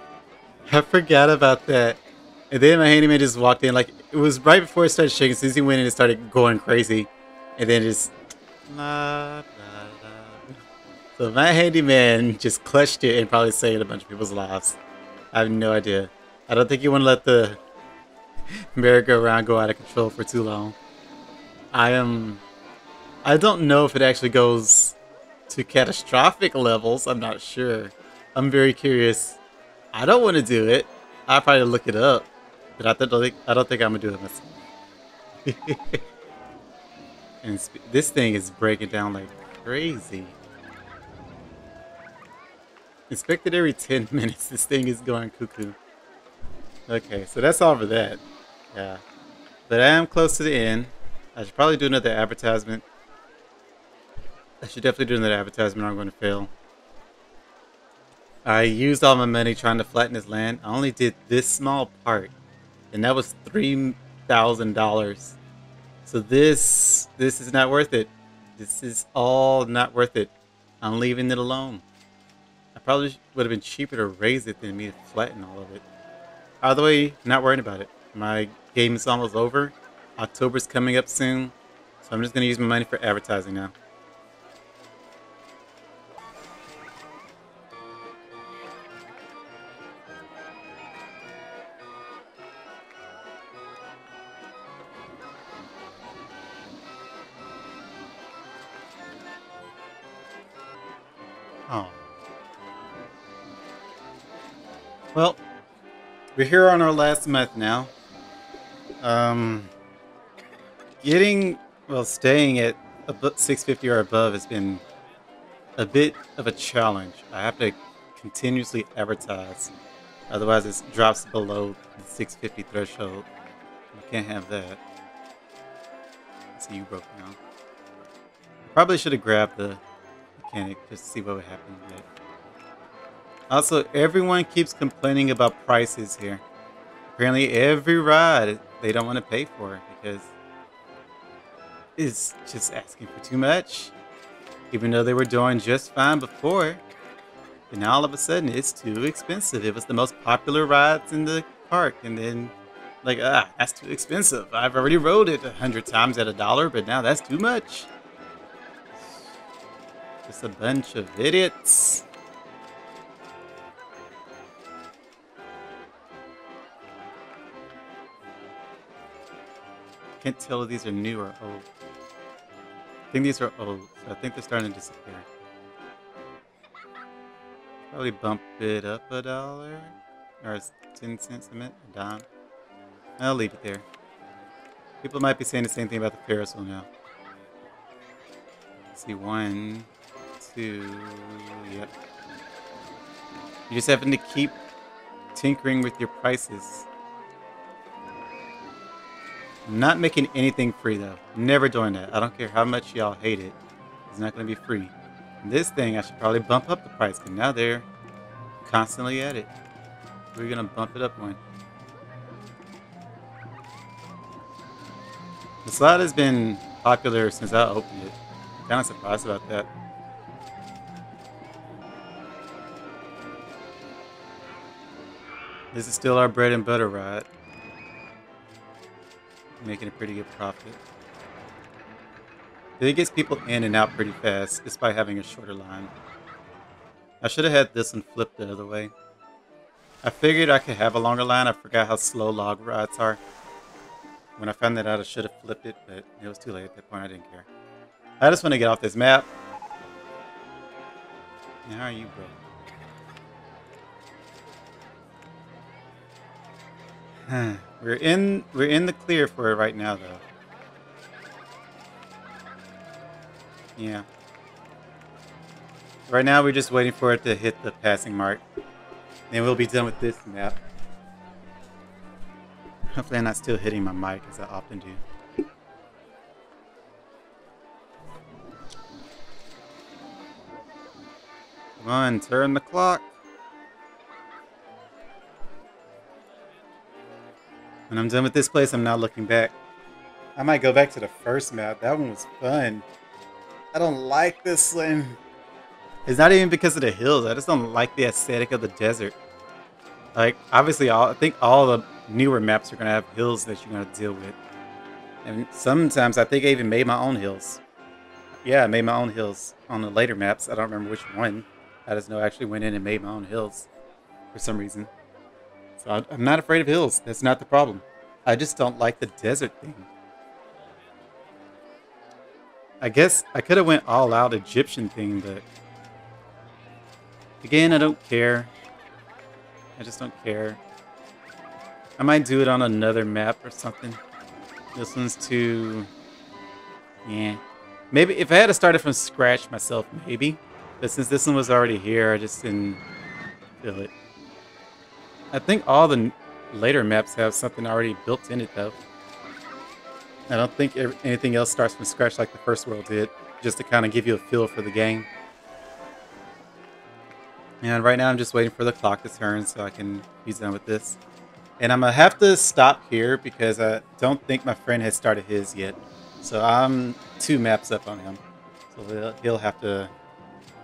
A: I forgot about that. And then my handyman just walked in, like, it was right before it started shaking. As soon as he went in, it started going crazy. And then just, blah, blah, blah. So my handyman just clutched it and probably saved a bunch of people's lives. I have no idea. I don't think you want to let the merry-go-round go out of control for too long. I don't know if it actually goes to catastrophic levels. I'm not sure. I'm very curious. I don't want to do it. I'll probably look it up. But I don't think I'm going to do it myself. And this thing is breaking down like crazy. Inspected every 10 minutes. This thing is going cuckoo. Okay, so that's all for that. Yeah. But I am close to the end. I should probably do another advertisement. I should definitely do another advertisement or I'm going to fail. I used all my money trying to flatten this land. I only did this small part. And that was $3,000. So this is not worth it. This is all not worth it. I'm leaving it alone. I probably would have been cheaper to raise it than me to flatten all of it. Either way, not worrying about it. My game is almost over. October's coming up soon. So I'm just going to use my money for advertising now. Oh. Well, we're here on our last month now. Staying at 650 or above has been a bit of a challenge. I have to continuously advertise. Otherwise, it drops below the 650 threshold. I can't have that. See, you broke down. I probably should have grabbed the mechanic just to see what would happen. But also, everyone keeps complaining about prices here. Apparently, every ride they don't want to pay for because it's just asking for too much. Even though they were doing just fine before. But now all of a sudden, it's too expensive. It was the most popular rides in the park. And then, like, that's too expensive. I've already rode it 100 times at $1, but now that's too much. Just a bunch of idiots. can't tell if these are new or old. I think these are old, so I think they're starting to disappear. Probably bump it up $1 or 10 cents a minute, a dime. I'll leave it there. People might be saying the same thing about the Ferris wheel now. Let's see, 1, 2, yep. You're just having to keep tinkering with your prices. I'm not making anything free though. Never doing that. I don't care how much y'all hate it. It's not going to be free. And this thing, I should probably bump up the price because now they're constantly at it. We're going to bump it up one. The slide has been popular since I opened it. Kind of surprised about that. This is still our bread and butter ride. Making a pretty good profit. It gets people in and out pretty fast, despite having a shorter line. I should have had this one flipped the other way. I figured I could have a longer line. I forgot how slow log rides are. When I found that out, I should have flipped it, but it was too late at that point. I didn't care. I just want to get off this map. How are you, bro? We're in the clear for it right now, though. Yeah. Right now, we're just waiting for it to hit the passing mark. Then we'll be done with this map. Hopefully I'm not still hitting my mic, as I often do. Come on, turn the clock. When I'm done with this place, I'm not looking back. I might go back to the first map. That one was fun. I don't like this one. It's not even because of the hills. I just don't like the aesthetic of the desert. Like, obviously, I think all the newer maps are going to have hills that you're going to deal with. And sometimes I think I even made my own hills. Yeah, I made my own hills on the later maps. I don't remember which one. I just know I actually went in and made my own hills for some reason. So I'm not afraid of hills. That's not the problem. I just don't like the desert thing. I guess I could have went all out Egyptian thing, but again, I don't care. I just don't care. I might do it on another map or something. This one's too... yeah. Maybe if I had to start it from scratch myself, maybe. But since this one was already here, I just didn't feel it. I think all the later maps have something already built in it, though. I don't think anything else starts from scratch like the first world did, just to kind of give you a feel for the game. And right now I'm just waiting for the clock to turn so I can be done with this. And I'm going to have to stop here because I don't think my friend has started his yet. So I'm 2 maps up on him. So he'll have to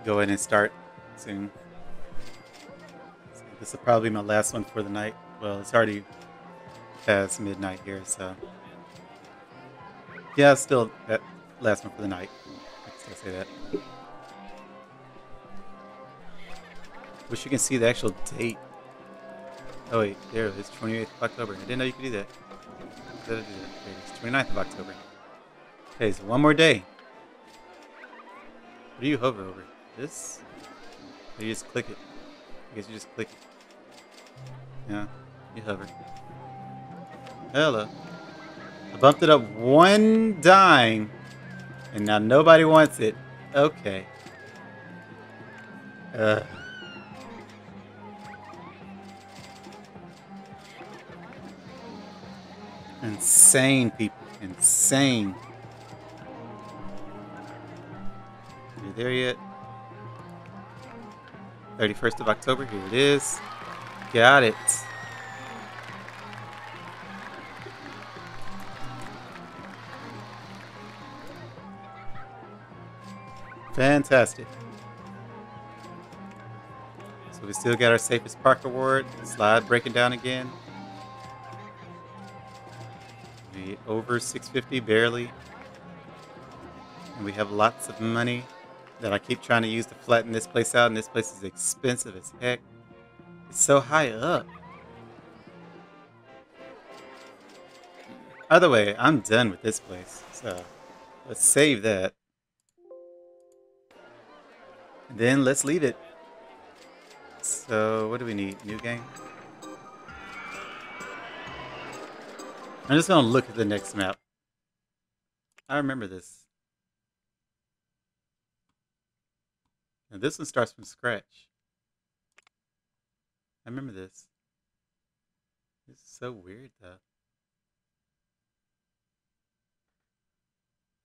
A: go in and start soon. So this will probably be my last one for the night. Well, it's already past midnight here, so... yeah, still that last one for the night. I can still say that. Wish you can see the actual date. Oh wait, there it is, 28th of October. I didn't know you could do that. Did I do that? Okay, it's 29th of October. Okay, so one more day. What do you hover over? This? Or you just click it? I guess you just click it. Yeah, you hover. Hello. I bumped it up 1 dime, and now nobody wants it. Okay. Insane, people. Insane. Are you there yet? 31st of October. Here it is. Got it. Fantastic. So we still got our safest park award. Slide breaking down again. We over 650 barely. And we have lots of money that I keep trying to use to flatten this place out, and this place is expensive as heck. It's so high up. Either way, I'm done with this place. So let's save that. And then let's leave it. So what do we need? New game? I'm just gonna look at the next map. I remember this. And this one starts from scratch. I remember this. This is so weird though.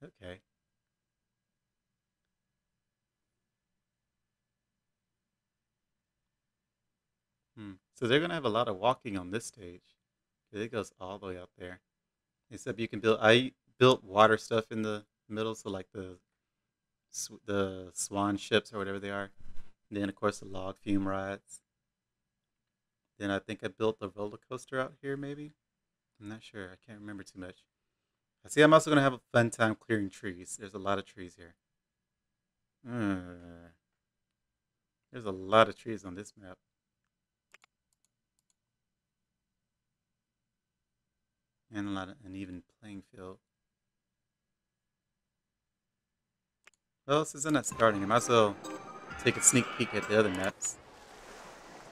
A: Okay. So they're gonna have a lot of walking on this stage. It goes all the way out there. Except you can build. I built water stuff in the middle, so like the swan ships or whatever they are. And then of course the log fume rods. Then I think I built a roller coaster out here. Maybe I'm not sure. I can't remember too much. I see. I'm also gonna have a fun time clearing trees. There's a lot of trees here. Uh, there's a lot of trees on this map. And a lot of uneven playing field. Well, since I'm not starting, I might as well take a sneak peek at the other maps.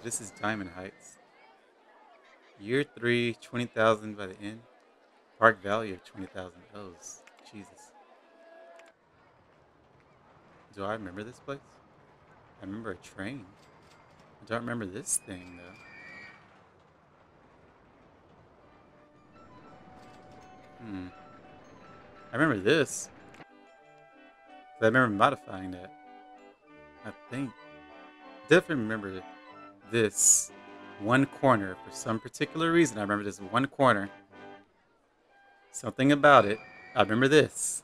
A: This is Diamond Heights. Year 3, 20,000 by the end. Park value of 20,000. Oh, Jesus. Do I remember this place? I remember a train. I don't remember this thing, though. I remember this. I remember modifying that. I think. Definitely remember this one corner for some particular reason. I remember this one corner. Something about it. I remember this.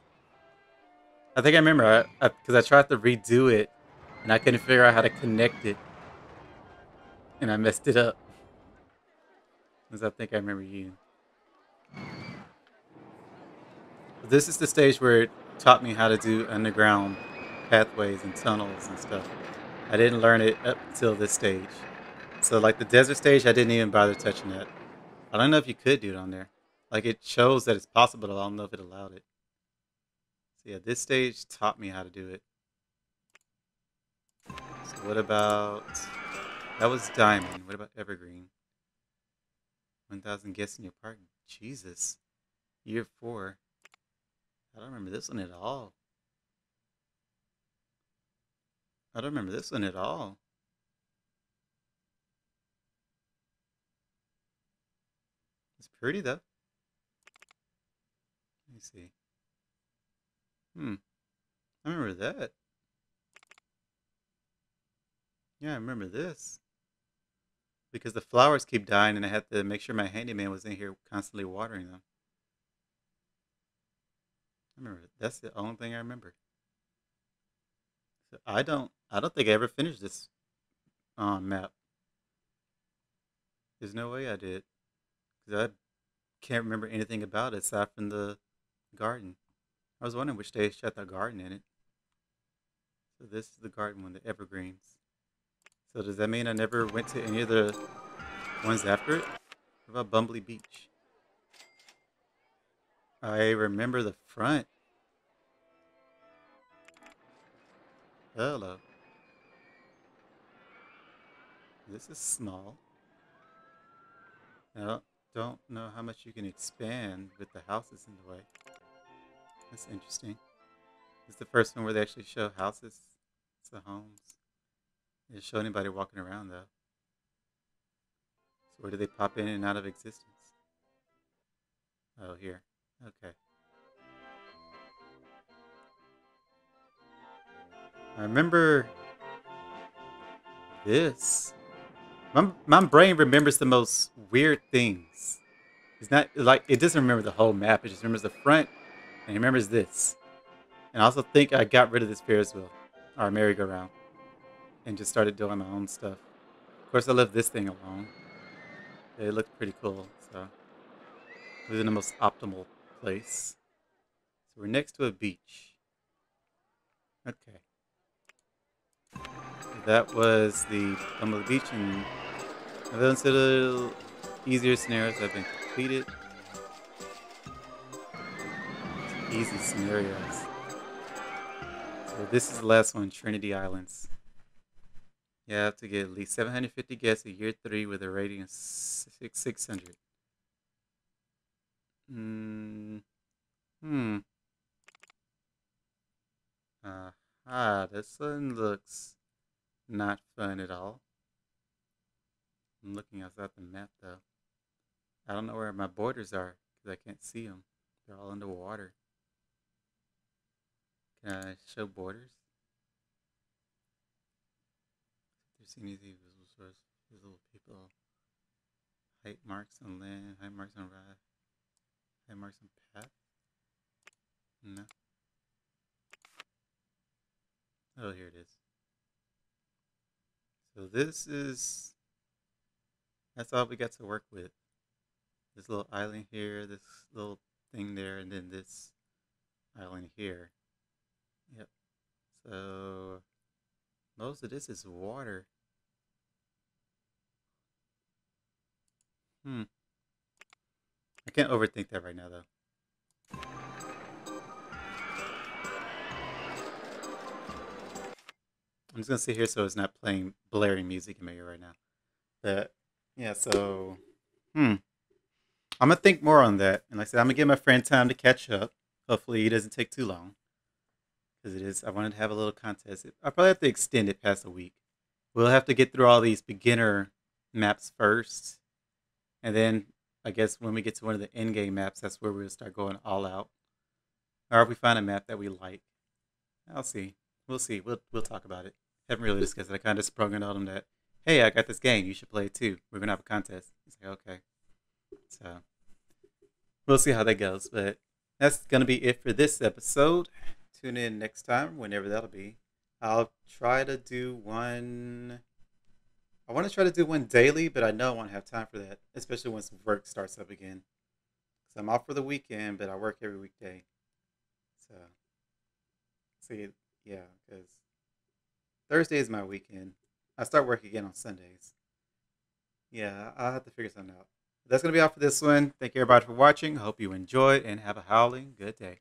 A: I think I remember because I tried to redo it and I couldn't figure out how to connect it. And I messed it up. Because I think I remember you. This is the stage where it taught me how to do underground pathways and tunnels and stuff. I didn't learn it up until this stage. So like the desert stage, I didn't even bother touching that. I don't know if you could do it on there. Like it shows that it's possible, but I don't know if it allowed it. So yeah, this stage taught me how to do it. So what about... That was Diamond. What about Evergreen? 1,000 guests in your park. Jesus. Year 4. I don't remember this one at all. I don't remember this one at all. It's pretty though. Let me see. I remember that. Yeah, I remember this. Because the flowers keep dying and I had to make sure my handyman was in here constantly watering them. I remember that's the only thing I remember. So I don't think I ever finished this map. There's no way I did. Because I can't remember anything about it aside from the garden. I was wondering which stage had the garden in it. So this is the garden one, the evergreens. So does that mean I never went to any of the ones after it? What about Bumbly Beach? I remember the front. Hello. This is small. I don't know how much you can expand with the houses in the way. That's interesting. This is the first one where they actually show houses. It's the homes. They didn't show anybody walking around though. So where do they pop in and out of existence? Oh, here. Okay. I remember this. My brain remembers the most weird things. It's not like it doesn't remember the whole map. It just remembers the front and it remembers this. And I also think I got rid of this Ferris wheel or merry-go-round and just started doing my own stuff. Of course, I left this thing alone. It looked pretty cool, so it was in the most optimal place. So we're next to a beach. Okay. That was the Bumble Beach, and those are the easier scenarios have been completed. easy scenarios. So this is the last one, Trinity Islands. You have to get at least 750 guests at year 3 with a rating of 600. Mm, hmm. This one looks not fun at all. I'm looking outside the map though. I don't know where my borders are because I can't see them. They're all underwater. Can I show borders? There's any visible source, visible people, height marks on land, height marks on ride, height marks on path. No. Oh, here it is. So that's all we got to work with. This little island here, this little thing there, and then this island here. Yep. So most of this is water. Hmm. I can't overthink that right now though. I'm just gonna sit here so it's not playing blaring music in my ear right now. But yeah, so hmm. I'm gonna think more on that. And like I said, I'm gonna give my friend time to catch up. Hopefully he doesn't take too long. Because it is I wanted to have a little contest. I'll probably have to extend it past a week. We'll have to get through all these beginner maps first. And then I guess when we get to one of the end game maps, that's where we'll start going all out. Or if we find a map that we like. I'll see. We'll see. We'll talk about it. Haven't really discussed it. I kind of sprung it on him that, hey, I got this game. You should play it too. We're gonna have a contest. He's like, okay. So we'll see how that goes. But that's gonna be it for this episode. Tune in next time, whenever that'll be. I'll try to do one. I want to try to do one daily, but I know I won't have time for that, especially once work starts up again. So I'm off for the weekend, but I work every weekday. So see, yeah, because Thursday is my weekend. I start work again on Sundays. Yeah, I'll have to figure something out. That's gonna be all for this one. Thank you everybody for watching. Hope you enjoyed and have a howling good day.